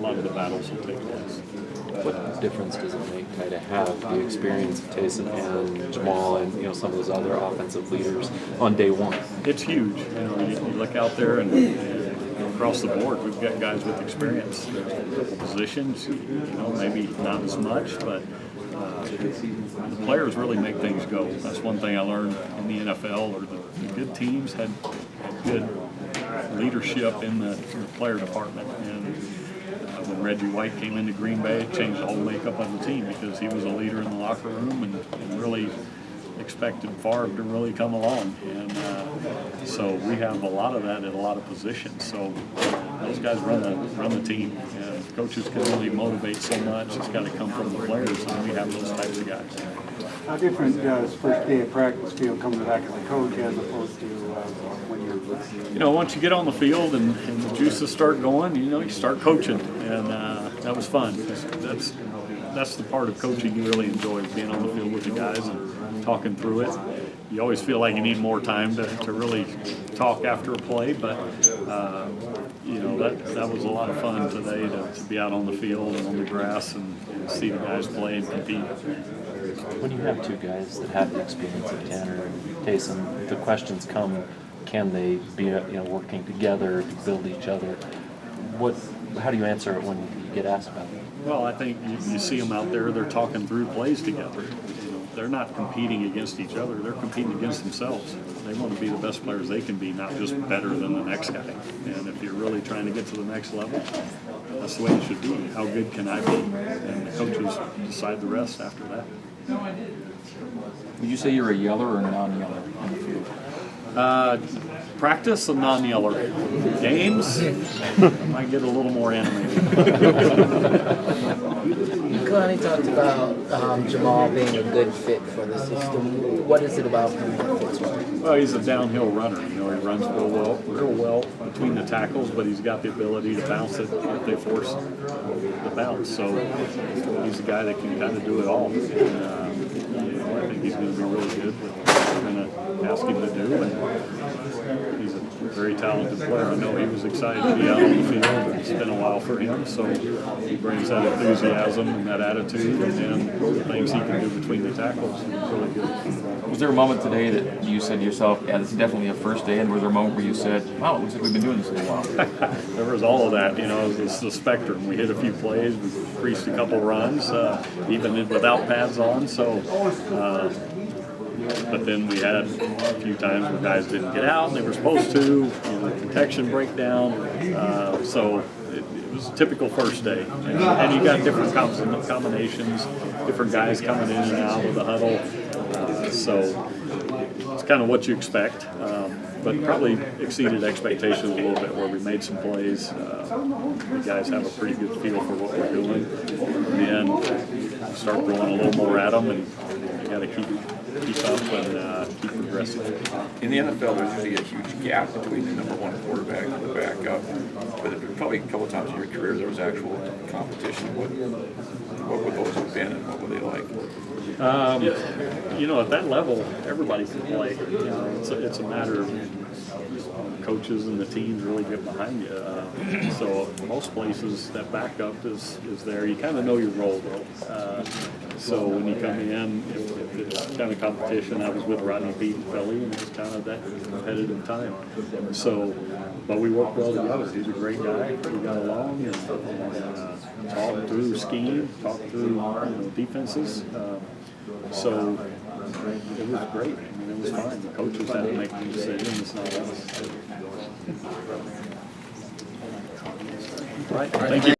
lot of the battles will take place. What difference does it make, Ty, to have the experience of Taysom and Jamal and some of those other offensive leaders on day one? It's huge. You look out there and across the board, we've got guys with experience. There's a couple positions, maybe not as much, but the players really make things go. That's one thing I learned in the NFL, or the good teams had good leadership in the player department. And when Reggie White came into Green Bay, it changed the whole makeup of the team because he was a leader in the locker room and really expected Favre to really come along. And so we have a lot of that at a lot of positions. So those guys run the team. And coaches can only motivate so much. It's got to come from the players, and we have those types of guys. How different does first day of practice feel coming back as a coach as opposed to when you're once you get on the field and the juices start going, you start coaching, and that was fun. That's the part of coaching you really enjoy, being on the field with the guys and talking through it. You always feel like you need more time to really talk after a play, but that was a lot of fun today to be out on the field and on the grass and see the guys play and compete. When you have two guys that have the experience of Tanner and Taysom, the questions come: can they be working together to build each other? How do you answer it when you get asked about it? Well, I think you see them out there; they're talking through plays together. They're not competing against each other; they're competing against themselves. They want to be the best players they can be, not just better than the next guy. And if you're really trying to get to the next level, that's the way it should be. How good can I be? And the coaches decide the rest after that. Would you say you're a yeller or a non-yeller on the field? Practice a non-yeller. Games, I might get a little more animated. You kind of talked about Jamal being a good fit for the system. What is it about him that fits well? Well, he's a downhill runner. He runs real well between the tackles, but he's got the ability to bounce it if they force the bounce. So he's a guy that can kind of do it all. And, I think he's going to be really good. We're going to ask him to do, and he's a very talented player. I know he was excited to be out on the field. It's been a while for him, so he brings that enthusiasm and that attitude, and the things he can do between the tackles is really good. Was there a moment today that you said to yourself, yeah, this is definitely a first day, and was there a moment where you said, wow, it looks like we've been doing this a while? There was all of that, it's the spectrum. We hit a few plays, we creased a couple runs, even without pads on, so but then we had a few times where guys didn't get out and they were supposed to, protection breakdown, so it was a typical first day. And you got different combinations, different guys coming in and out of the huddle, so it's kind of what you expect, but probably exceeded expectations a little bit where we made some plays. The guys have a pretty good feel for what we're doing, and then start throwing a little more at them, and you got to keep up and keep progressing. In the NFL, there's usually a huge gap between the number one quarterback and the backup. But probably a couple times in your career there was actual competition. What would those have been, and what were they like? At that level, everybody can play. It's a matter of coaches and the teams really get behind you. So most places that backup is there. You kind of know your role though. So when you come in, if it's kind of competition, I was with Rodney Pete and Philly, and it was kind of that competitive time. So, but we worked well together. He's a great guy. We got along and talked through scheme, talked through defenses. So it was great. It was fine. The coaches had to make the decision. It's not us. Right. Thank you.